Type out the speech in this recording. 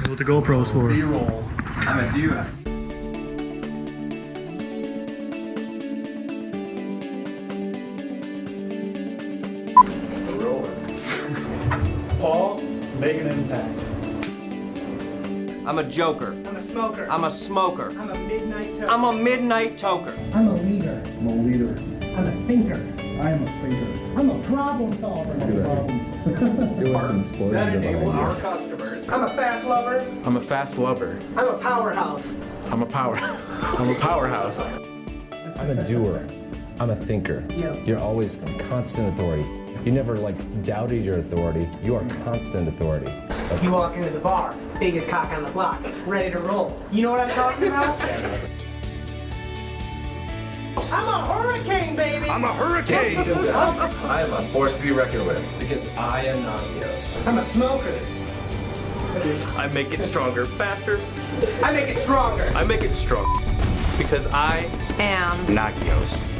what the GoPro's for. B-roll. I'm a duo. Paul, make an impact. I'm a joker. I'm a smoker. I'm a smoker. I'm a midnight toker. I'm a midnight toker. I'm a leader. I'm a leader. I'm a thinker. I am a thinker. I'm a problem solver. Doing some explosions of Enable our ideas. customers. I'm a fast lover. I'm a fast lover. I'm a powerhouse. I'm a powerhouse. I'm a doer. I'm a thinker. Yeah. You're always constant authority. You never doubted your authority. You are constant authority. You walk into the bar, biggest cock on the block, ready to roll. You know what I'm talking about? I'm a hurricane, baby! I'm a hurricane. I am a force to be reckoned with because I am Nagios. I'm a smoker. I make it stronger, faster. I make it stronger. I make it strong because I Am Nagios.